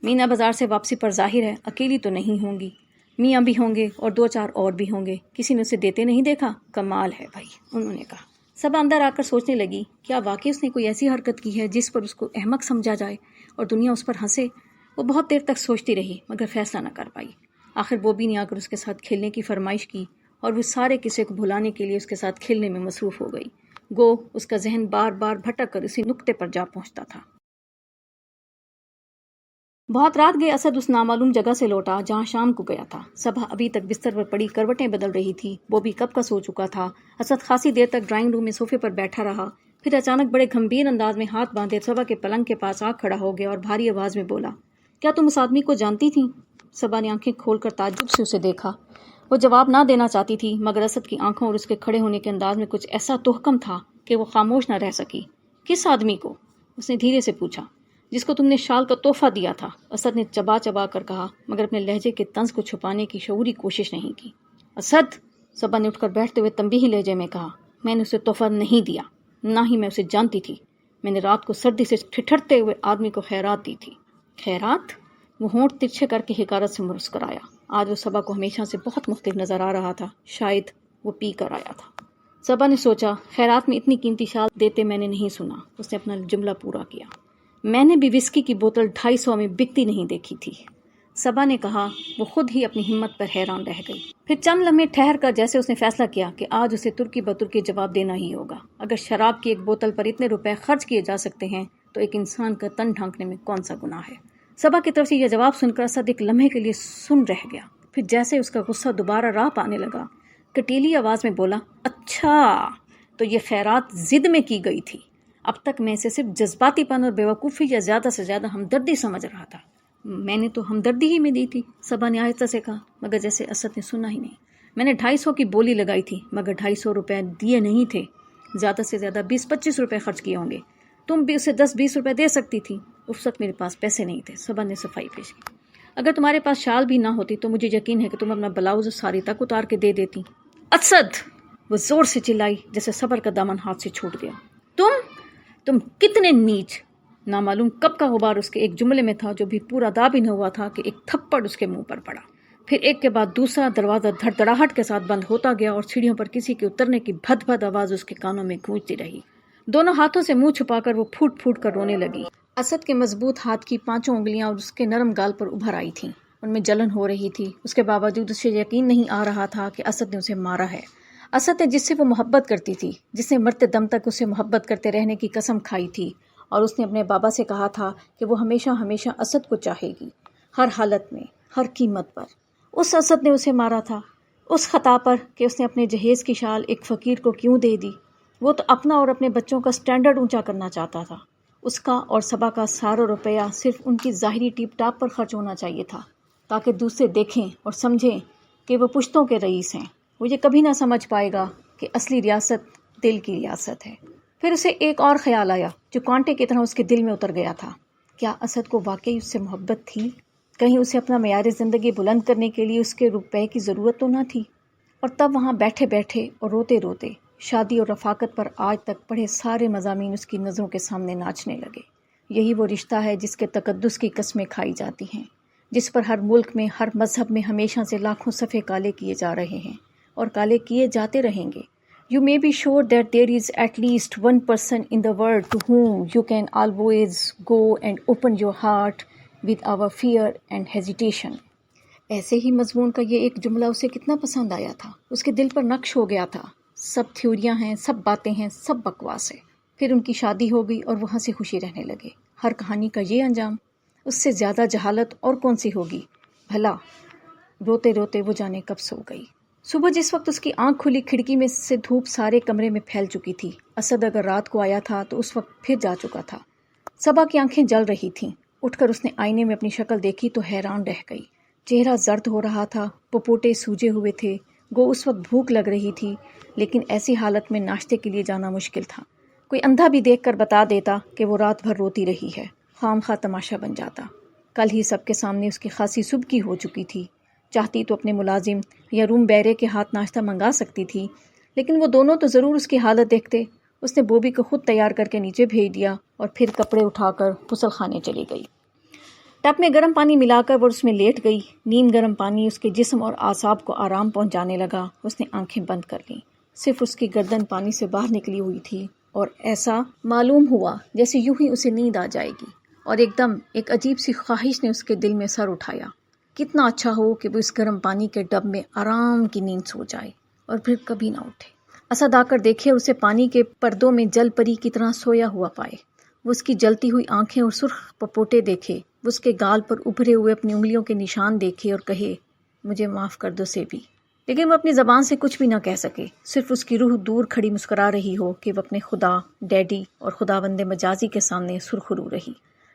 مینا بازار سے واپسی پر ظاہر ہے اکیلی تو نہیں ہوں گی، میاں بھی ہوں گے اور 2-4 اور بھی ہوں گے، کسی نے اسے دیتے نہیں دیکھا؟ کمال ہے بھائی، انہوں نے کہا۔ سب اندر آ کر سوچنے لگی، کیا واقعی اس نے کوئی ایسی حرکت کی ہے جس پر اس کو احمق سمجھا جائے اور دنیا اس پر ہنسے؟ وہ بہت دیر تک سوچتی رہی مگر فیصلہ نہ کر پائی۔ آخر بوبی نے آ کر اس کے ساتھ کھیلنے کی فرمائش کی اور وہ سارے قصے کو بھلانے کے لیے اس کے ساتھ کھیلنے میں مصروف ہو گئی۔ گو اس کا ذہن بار بار بھٹک کر اسی نقطے پر جا پہنچتا تھا۔ بہت رات گئے اسد اس نامعلوم جگہ سے لوٹا جہاں شام کو گیا تھا۔ صبح ابھی تک بستر پر پڑی کروٹیں بدل رہی تھی۔ بوبی کب کا سو چکا تھا۔ اسد خاصی دیر تک ڈرائنگ روم میں صوفے پر بیٹھا رہا، پھر اچانک بڑے گھمبیر انداز میں ہاتھ باندھے صبا کے پلنگ کے پاس آ کھڑا ہو گیا اور بھاری آواز میں بولا، کیا تم اس آدمی کو جانتی تھیں؟ صبا نے آنکھیں کھول کر تعجب سے اسے دیکھا۔ وہ جواب نہ دینا چاہتی تھی مگر اسد کی آنکھوں اور اس کے کھڑے ہونے کے انداز میں کچھ ایسا تحکم تھا کہ وہ خاموش نہ رہ سکی۔ کس آدمی کو؟ اس نے دھیرے سے پوچھا۔ جس کو تم نے شال کا تحفہ دیا تھا، اسد نے چبا چبا کر کہا مگر اپنے لہجے کے طنز کو چھپانے کی شعوری کوشش نہیں کی۔ اسد، صبا نے اٹھ کر بیٹھتے ہوئے تنبیہی لہجے میں کہا، میں نے اسے تحفہ نہیں دیا، نہ ہی میں اسے جانتی تھی۔ میں نے رات کو سردی سے ٹھٹھرتے ہوئے آدمی کو خیرات دی تھی۔ خیرات؟ وہ ہونٹ ترچھے کر کے حقارت سے مسکرایا۔ آج وہ صبا کو ہمیشہ سے بہت مختلف نظر آ رہا تھا، شاید وہ پی کر آیا تھا۔ صبا نے سوچا، خیرات میں اتنی قیمتی شال دیتے میں نے نہیں سنا۔ اس نے اپنا جملہ پورا کیا، میں نے بھی وسکی کی بوتل 250 میں بکتی نہیں دیکھی تھی۔ صبا نے کہا۔ وہ خود ہی اپنی ہمت پر حیران رہ گئی۔ پھر چند لمحے ٹھہر کر جیسے اس نے فیصلہ کیا کہ آج اسے ترکی بترکی جواب دینا ہی ہوگا۔ اگر شراب کی ایک بوتل پر اتنے روپے خرچ کیے جا سکتے ہیں تو ایک انسان کا تن ڈھانکنے میں کون سا گناہ ہے؟ صبا کی طرف سے یہ جواب سن کر اسد ایک لمحے کے لیے سن رہ گیا، پھر جیسے اس کا غصہ دوبارہ راہ پانے لگا، کٹیلی آواز میں بولا، اچھا تو یہ خیرات ضد میں کی گئی تھی۔ اب تک میں اسے صرف جذباتی پن اور بیوقوفی یا زیادہ سے زیادہ ہمدردی سمجھ رہا تھا۔ میں نے تو ہمدردی ہی میں دی تھی، صبا نے آہستہ سے کہا، مگر جیسے اسد نے سنا ہی نہیں۔ میں نے 250 کی بولی لگائی تھی مگر 250 روپے دیے نہیں تھے، زیادہ سے زیادہ 20-25 روپے خرچ کیے ہوں گے۔ تم بھی اسے 10-20 روپے دے سکتی تھی۔ اس وقت میرے پاس پیسے نہیں تھے. صبا نے صفائی پیش کی. اگر تمہارے پاس شال بھی نہ ہوتی تو مجھے یقین ہے کہ تم اپنا بلاؤز اور ساری تک اتار کے دے دیتی. اسد! وہ زور سے چلائی جیسے صبر کا دامن ہاتھ سے چھوٹ گیا. تم کتنے نیچ! نامعلوم کب کا غبار اس کے ایک جملے میں تھا جو بھی پورا دا بھی نہ ہوا تھا کہ ایک تھپڑ اس کے منہ پر پڑا. پھر ایک کے بعد دوسرا دروازہ دھڑدڑاہٹ کے ساتھ بند ہوتا گیا اور سیڑھیوں پر کسی کے اترنے کی بھد بھد آواز اس کے کانوں میں گونجتی رہی. دونوں ہاتھوں سے منہ چھپا کر وہ پھوٹ پھوٹ کر رونے لگی. اسد کے مضبوط ہاتھ کی 5 انگلیاں اور اس کے نرم گال پر ابھر آئی تھیں. ان میں جلن ہو رہی تھی. اس کے باوجود اسے یقین نہیں آ رہا تھا کہ اسد نے اسے مارا ہے. اسد نے جس سے وہ محبت کرتی تھی، جس نے مرتے دم تک اسے محبت کرتے رہنے کی قسم کھائی تھی، اور اس نے اپنے بابا سے کہا تھا کہ وہ ہمیشہ ہمیشہ اسد کو چاہے گی، ہر حالت میں، ہر قیمت پر. اس اسد نے اسے مارا تھا، اس خطا پر کہ اس نے اپنے جہیز کی شال ایک فقیر کو کیوں دے دی. وہ تو اپنا اور اپنے بچوں کا سٹینڈرڈ اونچا کرنا چاہتا تھا. اس کا اور صبا کا سارا روپیہ صرف ان کی ظاہری ٹیپ ٹاپ پر خرچ ہونا چاہیے تھا تاکہ دوسرے دیکھیں اور سمجھیں کہ وہ پشتوں کے رئیس ہیں. وہ یہ کبھی نہ سمجھ پائے گا کہ اصلی ریاست دل کی ریاست ہے. پھر اسے ایک اور خیال آیا جو کانٹے کی طرح اس کے دل میں اتر گیا تھا. کیا اسد کو واقعی اس سے محبت تھی؟ کہیں اسے اپنا معیار زندگی بلند کرنے کے لیے اس کے روپے کی ضرورت تو نہ تھی؟ اور تب وہاں بیٹھے بیٹھے اور روتے روتے شادی اور رفاقت پر آج تک پڑھے سارے مضامین اس کی نظروں کے سامنے ناچنے لگے. یہی وہ رشتہ ہے جس کے تقدس کی قسمیں کھائی جاتی ہیں، جس پر ہر ملک میں، ہر مذہب میں ہمیشہ سے لاکھوں صفحے کالے کیے جا رہے ہیں اور کالے کیے جاتے رہیں گے. You may be sure that there is at least one person in the world to whom you can always go and open your heart without fear and hesitation. ایسے ہی مضمون کا یہ ایک جملہ اسے کتنا پسند آیا تھا. اس کے دل پر نقش ہو گیا تھا. سب تھیوریاں ہیں، سب باتیں ہیں، سب بکواس ہے. پھر ان کی شادی ہو گئی اور وہ ہنسی خوشی رہنے لگے. ہر کہانی کا یہ انجام. اس سے زیادہ جہالت اور کون سی ہوگی بھلا. روتے روتے وہ جانے کب سو گئی. صبح جس وقت اس کی آنکھ کھلی، کھڑکی میں سے دھوپ سارے کمرے میں پھیل چکی تھی. اسد اگر رات کو آیا تھا تو اس وقت پھر جا چکا تھا. صبا کی آنکھیں جل رہی تھیں. اٹھ کر اس نے آئینے میں اپنی شکل دیکھی تو حیران رہ گئی. چہرہ زرد ہو رہا تھا، پپوٹے سوجے ہوئے تھے. گو اس وقت بھوک لگ رہی تھی، لیکن ایسی حالت میں ناشتے کے لیے جانا مشکل تھا. کوئی اندھا بھی دیکھ کر بتا دیتا کہ وہ رات بھر روتی رہی ہے. خام خواہ تماشا بن جاتا. کل ہی سب کے سامنے اس کی خاصی صبح کی ہو چکی تھی. چاہتی تو اپنے ملازم یا روم بیرے کے ہاتھ ناشتہ منگا سکتی تھی، لیکن وہ دونوں تو ضرور اس کی حالت دیکھتے. اس نے بوبی کو خود تیار کر کے نیچے بھیج دیا اور پھر کپڑے اٹھا کر غسل خانے چلی گئی. ٹب میں گرم پانی ملا کر وہ اس میں لیٹ گئی. نیم گرم پانی اس کے جسم اور اعصاب کو آرام پہنچانے لگا. اس نے آنکھیں بند کر لیں. صرف اس کی گردن پانی سے باہر نکلی ہوئی تھی اور ایسا معلوم ہوا جیسے یوں ہی اسے نیند آ جائے گی. اور ایک دم ایک عجیب سی خواہش نے اس کے دل میں سر اٹھایا. کتنا اچھا ہو کہ وہ اس گرم پانی کے ٹب میں آرام کی نیند سو جائے اور پھر کبھی نہ اٹھے. اسد آ کر دیکھے اسے پانی کے پردوں میں جل پری کی طرح سویا ہوا پائے. وہ اس کی جلتی ہوئی آنکھیں اور سرخ پپوٹے دیکھے. وہ اس کے گال پر ابھرے ہوئے اپنی انگلیوں کے نشان دیکھے اور کہے مجھے معاف کر دو سیبی. لیکن وہ اپنی زبان سے کچھ بھی نہ کہہ سکے. صرف اس کی روح دور کھڑی مسکرا رہی ہو کہ وہ اپنے خدا، ڈیڈی اور خداوند مجازی کے سامنے سرخرو رہی.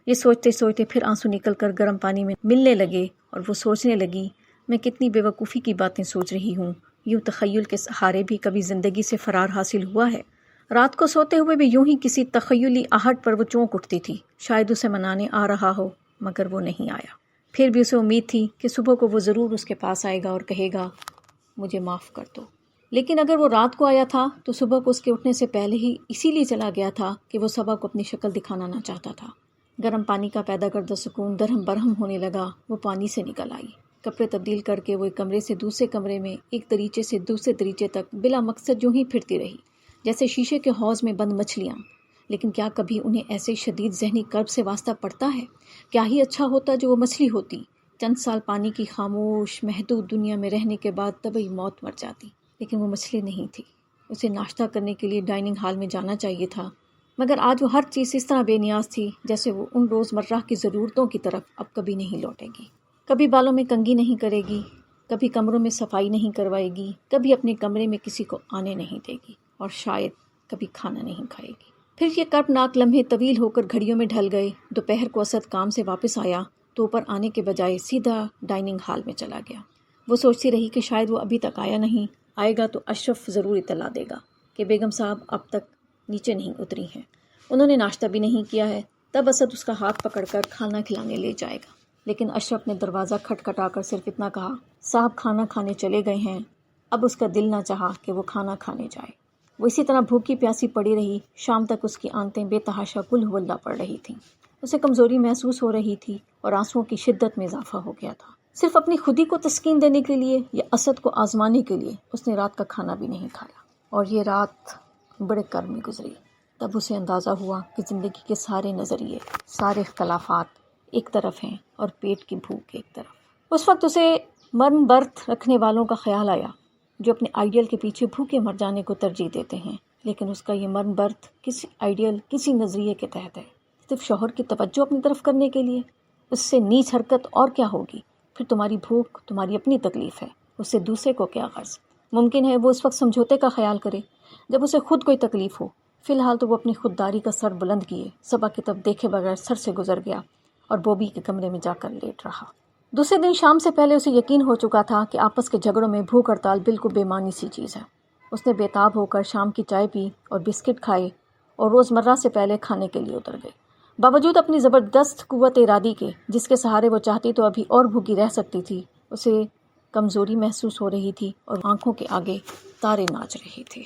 یہ سوچتے سوچتے پھر آنسو نکل کر گرم پانی میں ملنے لگے اور وہ سوچنے لگی میں کتنی بے وقوفی کی باتیں سوچ رہی ہوں. یوں تخیل کے سہارے بھی کبھی زندگی سے فرار حاصل ہوا ہے. رات کو سوتے ہوئے بھی یوں ہی کسی تخیلی آہٹ پر وہ چونک اٹھتی تھی. شاید اسے منانے آ رہا ہو مگر وہ نہیں آیا. پھر بھی اسے امید تھی کہ صبح کو وہ ضرور اس کے پاس آئے گا اور کہے گا مجھے معاف کر دو. لیکن اگر وہ رات کو آیا تھا تو صبح کو اس کے اٹھنے سے پہلے ہی اسی لیے چلا گیا تھا کہ وہ صبح کو اپنی شکل دکھانا نہ چاہتا تھا. گرم پانی کا پیدا کردہ سکون درہم برہم ہونے لگا. وہ پانی سے نکل آئی. کپڑے تبدیل کر کے وہ ایک کمرے سے دوسرے کمرے میں، ایک دریچے سے دوسرے دریچے تک بلا مقصد یوں ہی پھرتی رہی جیسے شیشے کے حوض میں بند مچھلیاں. لیکن کیا کبھی انہیں ایسے شدید ذہنی کرب سے واسطہ پڑتا ہے؟ کیا ہی اچھا ہوتا جو وہ مچھلی ہوتی. چند سال پانی کی خاموش محدود دنیا میں رہنے کے بعد طبعی موت مر جاتی. لیکن وہ مچھلی نہیں تھی. اسے ناشتہ کرنے کے لیے ڈائننگ ہال میں جانا چاہیے تھا، مگر آج وہ ہر چیز اس طرح بے نیاز تھی جیسے وہ ان روزمرہ کی ضرورتوں کی طرف اب کبھی نہیں لوٹے گی. کبھی بالوں میں کنگھی نہیں کرے گی، کبھی کمروں میں صفائی نہیں کروائے گی، کبھی اپنے کمرے میں کسی کو آنے نہیں دے گی، اور شاید کبھی کھانا نہیں کھائے گی. پھر یہ کربناک لمحے طویل ہو کر گھڑیوں میں ڈھل گئے. دوپہر کو اسد کام سے واپس آیا تو اوپر آنے کے بجائے سیدھا ڈائننگ ہال میں چلا گیا. وہ سوچتی رہی کہ شاید وہ ابھی تک آیا نہیں. آئے گا تو اشرف ضرور اطلاع دے گا کہ بیگم صاحب اب تک نیچے نہیں اتری ہیں. انہوں نے ناشتہ بھی نہیں کیا ہے. تب اسد اس کا ہاتھ پکڑ کر کھانا کھلانے لے جائے گا، لیکن اشرف نے دروازہ کھٹکھٹا کر صرف اتنا کہا، صاحب کھانا کھانے چلے گئے ہیں۔ اب اس کا دل نہ چاہا کہ وہ کھانا کھانے جائے۔ وہ اسی طرح بھوکی پیاسی پڑی رہی۔ شام تک اس کی آنتیں بے تحاشا کل ہولہ پڑ رہی تھیں۔ اسے کمزوری محسوس ہو رہی تھی اور آنسوؤں کی شدت میں اضافہ ہو گیا تھا۔ صرف اپنی خودی کو تسکین دینے کے لیے یا اسد کو آزمانے کے لیے اس نے رات کا کھانا بھی نہیں کھایا، اور یہ رات بڑے کرم میں گزری۔ تب اسے اندازہ ہوا کہ زندگی کے سارے نظریے، سارے اختلافات ایک طرف ہیں اور پیٹ کی بھوک ایک طرف۔ اس وقت اسے مرن برت رکھنے والوں کا خیال آیا جو اپنے آئیڈیل کے پیچھے بھوکے مر جانے کو ترجیح دیتے ہیں، لیکن اس کا یہ مرن برت کسی آئیڈیل، کسی نظریے کے تحت ہے، صرف شوہر کی توجہ اپنی طرف کرنے کے لیے۔ اس سے نیچ حرکت اور کیا ہوگی؟ پھر تمہاری بھوک تمہاری اپنی تکلیف ہے، اس سے دوسرے کو کیا غرض؟ ممکن ہے وہ اس وقت سمجھوتے کا خیال کرے جب اسے خود کوئی تکلیف ہو۔ فی الحال تو وہ اپنی خودداری کا سر بلند کیے صبا کی طرف دیکھے بغیر سر سے گزر گیا اور بوبی کے کمرے میں جا کر لیٹ رہا۔ دوسرے دن شام سے پہلے اسے یقین ہو چکا تھا کہ آپس کے جھگڑوں میں بھوک ہڑتال بالکل بے معنی سی چیز ہے۔ اس نے بےتاب ہو کر شام کی چائے پی اور بسکٹ کھائے اور روزمرہ سے پہلے کھانے کے لیے اتر گئے۔ باوجود اپنی زبردست قوت ارادی کے، جس کے سہارے وہ چاہتی تو ابھی اور بھوکی رہ سکتی تھی، اسے کمزوری محسوس ہو رہی تھی اور آنکھوں کے آگے تارے ناچ رہے تھے۔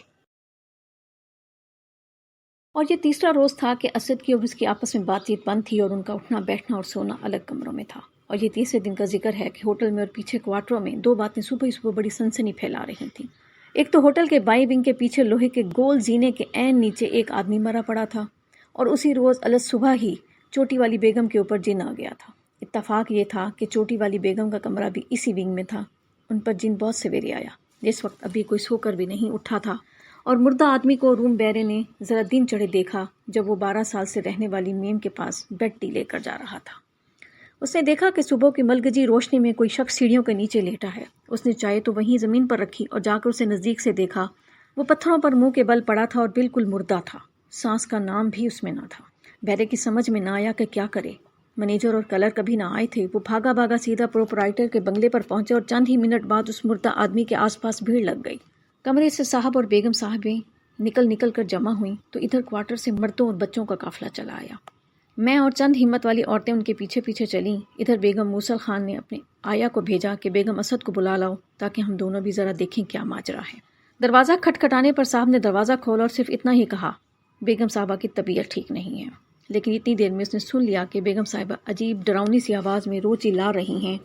اور یہ تیسرا روز تھا کہ اسد کی اور اس کی آپس میں بات چیت بند تھی اور ان کا اٹھنا بیٹھنا اور سونا الگ کمروں میں تھا۔ اور یہ تیسرے دن کا ذکر ہے کہ ہوٹل میں اور پیچھے کوارٹروں میں دو باتیں صبح ہی صبح بڑی سنسنی پھیلا رہی تھیں۔ ایک تو ہوٹل کے بائیں ونگ کے پیچھے لوہے کے گول زینے کے عین نیچے ایک آدمی مرا پڑا تھا، اور اسی روز الگ صبح ہی چوٹی والی بیگم کے اوپر جن آ گیا تھا۔ اتفاق یہ تھا کہ چوٹی والی بیگم کا کمرہ بھی اسی ونگ میں تھا۔ ان پر جن بہت سویرے آیا، جس وقت ابھی کوئی سو کر بھی نہیں اٹھا تھا، اور مردہ آدمی کو روم بیرے نے ذرا دن چڑھے دیکھا جب وہ 12 سال سے رہنے والی میم کے پاس بیڈ ٹی لے کر جا رہا تھا۔ اس نے دیکھا کہ صبح کی ملگجی روشنی میں کوئی شخص سیڑھیوں کے نیچے لیٹا ہے۔ اس نے چائے تو وہیں زمین پر رکھی اور جا کر اسے نزدیک سے دیکھا۔ وہ پتھروں پر منہ کے بل پڑا تھا اور بالکل مردہ تھا، سانس کا نام بھی اس میں نہ تھا۔ بیرے کی سمجھ میں نہ آیا کہ کیا کرے۔ منیجر اور کلر کبھی نہ آئے تھے۔ وہ بھاگا بھاگا سیدھا پروپرائٹر کے بنگلے پر پہنچے اور چند ہی منٹ بعد اس مردہ آدمی کے آس پاس بھیڑ لگ گئی۔ کمرے سے صاحب اور بیگم صاحبیں نکل کر جمع ہوئیں تو ادھر کوارٹر سے مردوں اور بچوں کا قافلہ چلا آیا۔ میں اور چند ہمت والی عورتیں ان کے پیچھے پیچھے چلیں۔ ادھر بیگم موصل خان نے اپنے آیا کو بھیجا کہ بیگم اسد کو بلا لاؤ تاکہ ہم دونوں بھی ذرا دیکھیں کیا ماجرا ہے۔ دروازہ کھٹکھٹانے پر صاحب نے دروازہ کھولا اور صرف اتنا ہی کہا، بیگم صاحبہ کی طبیعت ٹھیک نہیں ہے۔ لیکن اتنی دیر میں اس نے سن لیا کہ بیگم صاحبہ عجیب ڈراؤنی سی آواز میں رو چلا رہی ہیں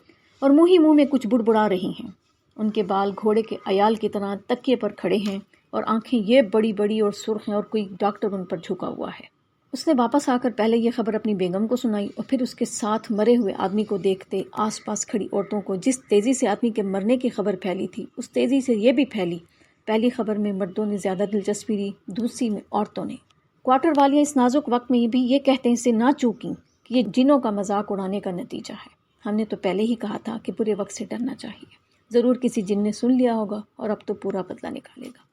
اور منہ ہی منہ میں کچھ بڑبڑا رہی ہیں۔ ان کے بال گھوڑے کے عیال کی طرح تکیے پر کھڑے ہیں اور آنکھیں یہ بڑی بڑی اور سرخ ہیں اور کوئی ڈاکٹر ان پر جھکا ہوا ہے۔ اس نے واپس آ کر پہلے یہ خبر اپنی بیگم کو سنائی اور پھر اس کے ساتھ مرے ہوئے آدمی کو دیکھتے آس پاس کھڑی عورتوں کو جس تیزی سے آدمی کے مرنے کی خبر پھیلی تھی اس تیزی سے یہ بھی پھیلی۔ پہلی خبر میں مردوں نے زیادہ دلچسپی لی، دوسری میں عورتوں نے۔ کوارٹر والیاں اس نازک وقت میں بھی یہ کہتے ہیں سے نہ چوکیں کہ یہ جنوں کا مذاق اڑانے کا نتیجہ ہے۔ ہم نے تو پہلے ہی کہا تھا کہ برے وقت سے ڈرنا چاہیے، ضرور کسی جن نے سن لیا ہوگا اور اب تو پورا بدلہ نکالے گا۔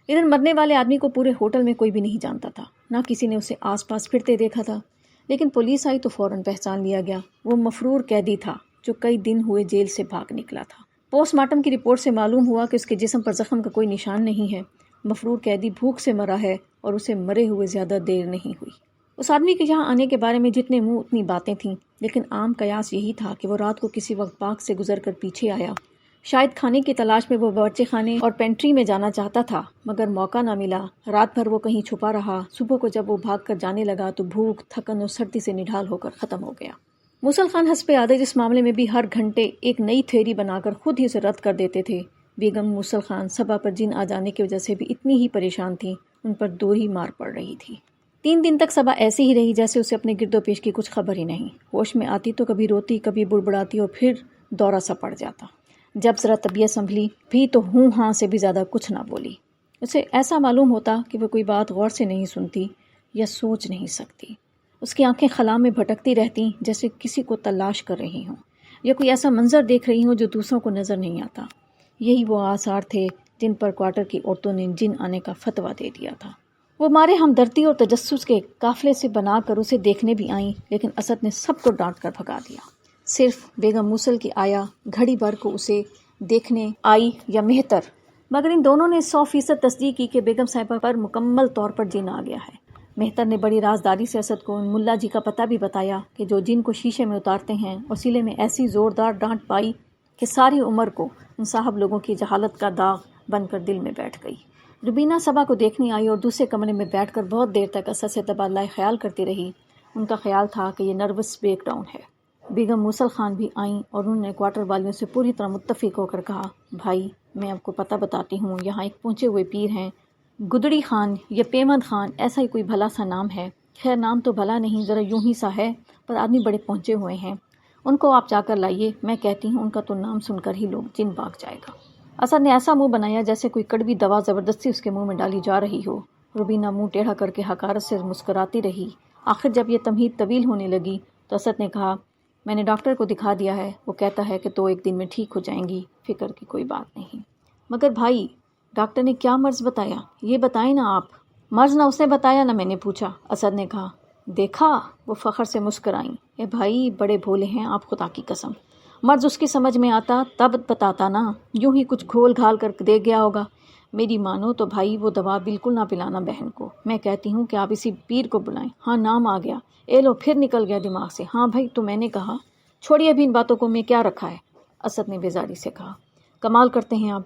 ادھر مرنے والے آدمی کو پورے ہوٹل میں کوئی بھی نہیں جانتا تھا، نہ کسی نے اسے آس پاس پھرتے دیکھا تھا، لیکن پولیس آئی تو فوراً پہچان لیا گیا۔ وہ مفرور قیدی تھا جو کئی دن ہوئے جیل سے بھاگ نکلا تھا۔ پوسٹ مارٹم کی رپورٹ سے معلوم ہوا کہ اس کے جسم پر زخم کا کوئی نشان نہیں ہے۔ مفرور قیدی بھوک سے مرا ہے اور اسے مرے ہوئے زیادہ دیر نہیں ہوئی۔ اس آدمی کے یہاں آنے کے بارے میں جتنے منہ اتنی باتیں تھیں، لیکن عام قیاس یہی تھا کہ وہ رات کو کسی وقت پارک سے گزر کر پیچھے آیا۔ شاید کھانے کی تلاش میں وہ باورچی خانے اور پینٹری میں جانا چاہتا تھا، مگر موقع نہ ملا۔ رات بھر وہ کہیں چھپا رہا۔ صبح کو جب وہ بھاگ کر جانے لگا تو بھوک، تھکن اور سردی سے نڈھال ہو کر ختم ہو گیا۔ موصل خان حسب عادت اس معاملے میں بھی ہر گھنٹے ایک نئی تھیوری بنا کر خود ہی اسے رد کر دیتے تھے۔ بیگم موصل خان صبا پر جن آ جانے کی وجہ سے بھی اتنی ہی پریشان تھیں، ان پر دور ہی مار پڑ رہی تھی۔ 3 دن تک صبا ایسی ہی رہی جیسے اسے اپنے گرد و پیش کی کچھ خبر ہی نہیں۔ ہوش میں آتی تو کبھی روتی، کبھی بڑبڑاتی اور پھر دورہ سا پڑ جاتا۔ جب ذرا طبیعت سنبھلی بھی تو ہوں ہاں سے بھی زیادہ کچھ نہ بولی۔ اسے ایسا معلوم ہوتا کہ وہ کوئی بات غور سے نہیں سنتی یا سوچ نہیں سکتی۔ اس کی آنکھیں خلا میں بھٹکتی رہتی جیسے کسی کو تلاش کر رہی ہوں یا کوئی ایسا منظر دیکھ رہی ہوں جو دوسروں کو نظر نہیں آتا۔ یہی وہ آثار تھے جن پر کوارٹر کی عورتوں نے جن آنے کا فتویٰ دے دیا تھا۔ وہ مارے ہمدردی اور تجسس کے قافلے سے بنا کر اسے دیکھنے بھی آئیں، لیکن اسد نے سب کو ڈانٹ کر بھگا دیا۔ صرف بیگم موصل کی آیا گھڑی بھر کو اسے دیکھنے آئی یا مہتر، مگر ان دونوں نے 100% تصدیق کی کہ بیگم صاحبہ پر مکمل طور پر جن آ گیا ہے۔ مہتر نے بڑی رازداری سے اسد کو ان ملا جی کا پتہ بھی بتایا کہ جو جن کو شیشے میں اتارتے ہیں، اور سیلے میں ایسی زوردار ڈانٹ پائی کہ ساری عمر کو ان صاحب لوگوں کی جہالت کا داغ بن کر دل میں بیٹھ گئی۔ روبینہ صبا کو دیکھنے آئی اور دوسرے کمرے میں بیٹھ کر بہت دیر تک اسد سے تبادلہ خیال کرتی رہی۔ ان کا خیال تھا کہ یہ نروس بریک ڈاؤن ہے۔ بیگم موصل خان بھی آئیں اور انہوں نے کوارٹر والیوں سے پوری طرح متفق ہو کر کہا، بھائی میں آپ کو پتہ بتاتی ہوں، یہاں ایک پہنچے ہوئے پیر ہیں، گدڑی خان یا پیمند خان، ایسا ہی کوئی بھلا سا نام ہے۔ خیر نام تو بھلا نہیں، ذرا یوں ہی سا ہے، پر آدمی بڑے پہنچے ہوئے ہیں۔ ان کو آپ جا کر لائیے، میں کہتی ہوں ان کا تو نام سن کر ہی لوگ جن بھاگ جائے گا۔ اسد نے ایسا منہ بنایا جیسے کوئی کڑوی دوا زبردستی اس کے منہ میں ڈالی جا رہی ہو۔ روبینہ منہ ٹیڑھا کر کے حقارت سے مسکراتی رہی۔ آخر جب یہ تمہید طویل ہونے لگی تو اسد نے کہا، میں نے ڈاکٹر کو دکھا دیا ہے، وہ کہتا ہے کہ تو ایک دن میں ٹھیک ہو جائیں گی، فکر کی کوئی بات نہیں۔ مگر بھائی ڈاکٹر نے کیا مرض بتایا، یہ بتائیں نا آپ۔ مرض نہ اس نے بتایا نہ میں نے پوچھا، اسد نے کہا۔ دیکھا، وہ فخر سے مسکرائیں۔ اے بھائی بڑے بھولے ہیں آپ، خدا کی قسم، مرض اس کی سمجھ میں آتا تب بتاتا نا، یوں ہی کچھ گھول گھال کر دے گیا ہوگا۔ میری مانو تو بھائی وہ دوا بالکل نہ پلانا بہن کو، میں کہتی ہوں کہ آپ اسی پیر کو بلائیں۔ ہاں نام آ گیا، اے لو پھر نکل گیا دماغ سے۔ ہاں بھائی تو میں نے کہا، چھوڑیے ابھی ان باتوں کو، میں کیا رکھا ہے، اسد نے بیزاری سے کہا۔ کمال کرتے ہیں آپ،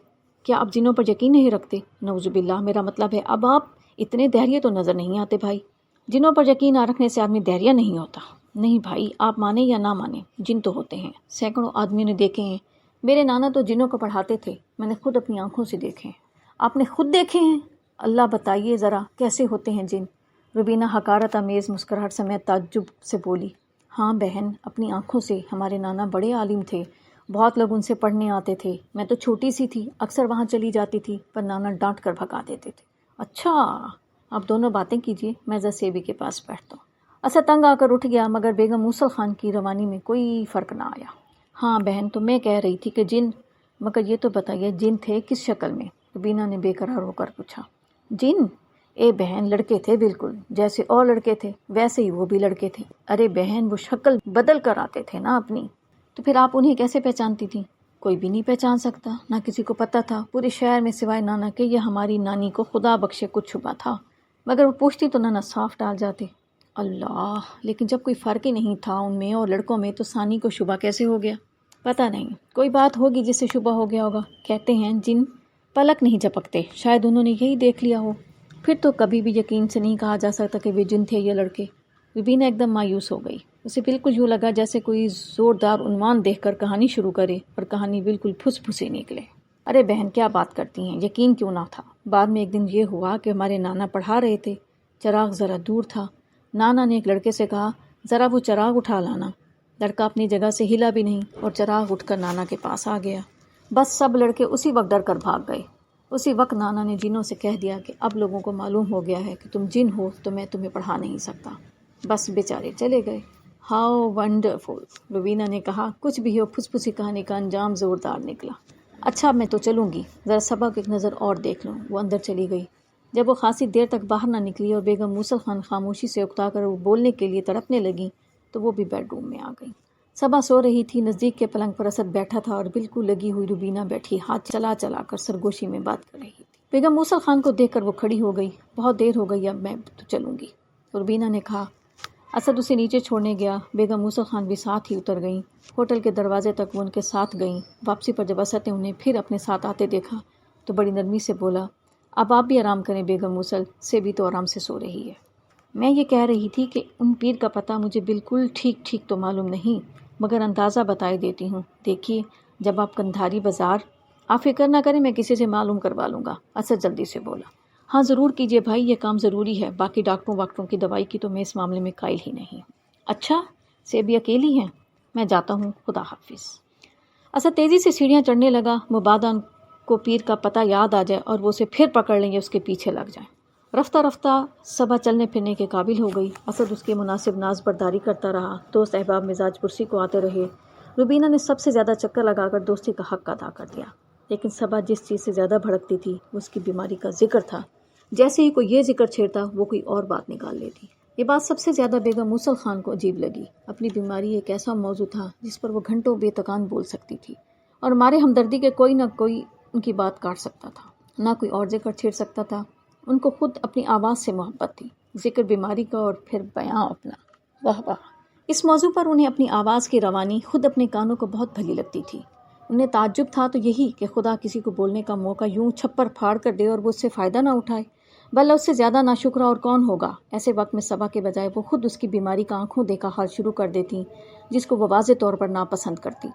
کیا آپ جنوں پر یقین نہیں رکھتے؟ نعوذ باللہ، میرا مطلب ہے اب آپ اتنے دہریے تو نظر نہیں آتے بھائی۔ جنوں پر یقین نہ رکھنے سے آدمی دہریہ نہیں ہوتا۔ نہیں بھائی، آپ مانیں یا نہ مانیں، جن تو ہوتے ہیں، سینکڑوں آدمیوں نے دیکھے ہیں۔ میرے نانا تو جنوں کو پڑھاتے تھے، میں نے خود اپنی آنکھوں سے دیکھے ہیں۔ آپ نے خود دیکھے ہیں؟ اللہ بتائیے ذرا کیسے ہوتے ہیں جن؟ روبینہ حقارت آمیز مسکراہٹ سمیت تعجب سے بولی، ہاں بہن، اپنی آنکھوں سے، ہمارے نانا بڑے عالم تھے، بہت لوگ ان سے پڑھنے آتے تھے، میں تو چھوٹی سی تھی، اکثر وہاں چلی جاتی تھی، پر نانا ڈانٹ کر بھگا دیتے تھے۔ اچھا، آپ دونوں باتیں کیجیے، میں ذرا سیبی کے پاس بیٹھتا ہوں۔ اسد تنگ آ کر اٹھ گیا، مگر بیگم موصل خان کی روانی میں کوئی فرق نہ آیا۔ ہاں بہن، تو میں کہہ رہی تھی کہ جن، مگر یہ تو بتائیے جن تھے کس شکل میں؟ روبینہ نے بے قرار ہو کر پوچھا۔ جن؟ اے بہن لڑکے تھے، بالکل جیسے اور لڑکے تھے ویسے ہی وہ بھی لڑکے تھے۔ ارے بہن وہ شکل بدل کر آتے تھے نا اپنی، تو پھر آپ انہیں کیسے پہچانتی تھیں؟ کوئی بھی نہیں پہچان سکتا، نہ کسی کو پتہ تھا پورے شہر میں سوائے نانا کہ یہ ہماری نانی کو خدا بخشے کچھ چھپا تھا، مگر وہ پوچھتی تو نانا صاف ڈال جاتے۔ اللہ، لیکن جب کوئی فرق ہی نہیں تھا ان میں اور لڑکوں میں، تو ثانی کو شبہ کیسے ہو گیا؟ پتہ نہیں، کوئی بات ہوگی جس سے شبہ ہو گیا ہوگا۔ کہتے ہیں جن پلک نہیں جھپکتے، شاید انہوں نے یہی دیکھ لیا ہو۔ پھر تو کبھی بھی یقین سے نہیں کہا جا سکتا کہ وہ جن تھے یا لڑکے۔ روبینہ ایک دم مایوس ہو گئی، اسے بالکل یوں لگا جیسے کوئی زوردار عنوان دیکھ کر کہانی شروع کرے اور کہانی بالکل پھس پھسی نکلے۔ ارے بہن کیا بات کرتی ہیں، یقین کیوں نہ تھا۔ بعد میں ایک دن یہ ہوا کہ ہمارے نانا پڑھا رہے تھے، چراغ ذرا دور تھا، نانا نے ایک لڑکے سے کہا ذرا وہ چراغ اٹھا لانا۔ لڑکا اپنی جگہ سے ہلا بھی نہیں اور چراغ اٹھ کر نانا کے پاس آ گیا۔ بس سب لڑکے اسی وقت ڈر کر بھاگ گئے۔ اسی وقت نانا نے جنوں سے کہہ دیا کہ اب لوگوں کو معلوم ہو گیا ہے کہ تم جن ہو تو میں تمہیں پڑھا نہیں سکتا۔ بس بیچارے چلے گئے۔ ہاؤ ونڈرفل، روبینہ نے کہا۔ کچھ بھی ہو، پھس پھسی کہانی کا انجام زوردار نکلا۔ اچھا میں تو چلوں گی، ذرا صبا کو ایک نظر اور دیکھ لوں۔ وہ اندر چلی گئی۔ جب وہ خاصی دیر تک باہر نہ نکلی اور بیگم موصل خان خاموشی سے اکتا کر وہ بولنے کے لیے تڑپنے لگیں تو وہ بھی بیڈ روم میں آ گئی۔ صبا سو رہی تھی، نزدیک کے پلنگ پر اسد بیٹھا تھا اور بالکل لگی ہوئی روبینہ بیٹھی ہاتھ چلا چلا کر سرگوشی میں بات کر رہی تھی۔ بیگم موصل خان کو دیکھ کر وہ کھڑی ہو گئی۔ بہت دیر ہو گئی، اب میں تو چلوں گی، روبینہ نے کہا۔ اسد اسے نیچے چھوڑنے گیا، بیگم موصل خان بھی ساتھ ہی اتر گئیں۔ ہوٹل کے دروازے تک وہ ان کے ساتھ گئیں۔ واپسی پر جب اسد نے انہیں پھر اپنے ساتھ آتے دیکھا تو بڑی نرمی سے بولا، اب آپ بھی آرام کریں بیگم موصل، سے بھی تو آرام سے سو رہی ہے۔ میں یہ کہہ رہی تھی کہ ان پیر کا پتہ مجھے بالکل ٹھیک تو معلوم نہیں، مگر اندازہ بتائے دیتی ہوں۔ دیکھیے جب آپ کندھاری بازار، آپ فکر نہ کریں میں کسی سے معلوم کروا لوں گا، اسد جلدی سے بولا۔ ہاں ضرور کیجیے بھائی، یہ کام ضروری ہے، باقی ڈاکٹروں کی دوائی کی تو میں اس معاملے میں قائل ہی نہیں۔ اچھا سے بھی اکیلی ہیں، میں جاتا ہوں، خدا حافظ۔ اسد تیزی سے سیڑھیاں چڑھنے لگا، مبادا کو پیر کا پتہ یاد آ جائے اور وہ اسے پھر پکڑ لیں یا اس کے پیچھے لگ جائیں۔ رفتہ رفتہ صبا چلنے پھرنے کے قابل ہو گئی۔ اسد اس کے مناسب ناز برداری کرتا رہا، دوست احباب مزاج پرسی کو آتے رہے۔ روبینہ نے سب سے زیادہ چکر لگا کر دوستی کا حق ادا کر دیا، لیکن صبا جس چیز سے زیادہ بھڑکتی تھی وہ اس کی بیماری کا ذکر تھا۔ جیسے ہی کوئی یہ ذکر چھیڑتا وہ کوئی اور بات نکال لیتی۔ یہ بات سب سے زیادہ بیگم موصل خان کو عجیب لگی۔ اپنی بیماری ایک ایسا موضوع تھا جس پر وہ گھنٹوں بے تکان بول سکتی تھی، اور مارے ہمدردی کے کوئی نہ کوئی ان کی بات کاٹ سکتا تھا، نہ کوئی اور ذکر چھیڑ سکتا تھا۔ ان کو خود اپنی آواز سے محبت تھی، ذکر بیماری کا اور پھر بیاں اپنا. واہ واہ. اس موضوع پر انہیں اپنی آواز کی روانی خود اپنے کانوں کو بہت بھلی لگتی تھی. انہیں تعجب تھا تو یہی کہ خدا کسی کو بولنے کا موقع یوں چھپر پھاڑ کر دے اور وہ اس سے فائدہ نہ اٹھائے. بلّہ اس سے زیادہ ناشکرہ اور کون ہوگا. ایسے وقت میں صبا کے بجائے وہ خود اس کی بیماری کا آنکھوں دیکھا حال شروع کر دیتی، جس کو وہ واضح طور پر ناپسند کرتی.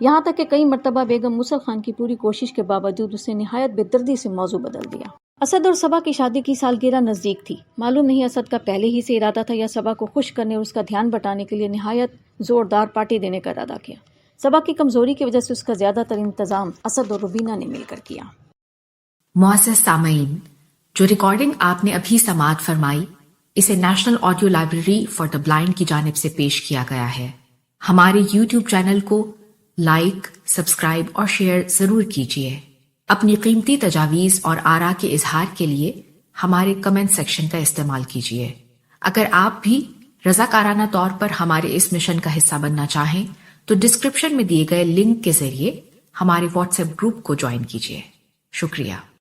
یہاں تک کہ کئی مرتبہ بیگم موسیٰ خان کی پوری کوشش کے باوجود اس نے نہایت بے دردی سے موضوع بدل دیا. اسد اور صبا کی شادی کی سالگرہ نزدیک تھی. معلوم نہیں اسد کا پہلے ہی سے ارادہ تھا یا صبا کو خوش کرنے اور اس کا دھیان بٹانے کے لیے نہایت زوردار پارٹی دینے کا ارادہ کیا. صبا کی کمزوری کی وجہ سے اس کا زیادہ تر انتظام اسد اور روبینہ نے مل کر کیا. معزز سامعین، جو ریکارڈنگ آپ نے ابھی سماعت فرمائی، اسے national audio library for the blind کی جانب سے پیش کیا گیا ہے. ہمارے یوٹیوب چینل کو لائک، سبسکرائب اور شیئر ضرور کیجیے. اپنی قیمتی تجاویز اور آراء کے اظہار کے لیے ہمارے کمنٹ سیکشن کا استعمال کیجیے. اگر آپ بھی رضاکارانہ طور پر ہمارے اس مشن کا حصہ بننا چاہیں تو ڈسکرپشن میں دیے گئے لنک کے ذریعے ہمارے واٹس ایپ گروپ کو جوائن کیجیے. شکریہ.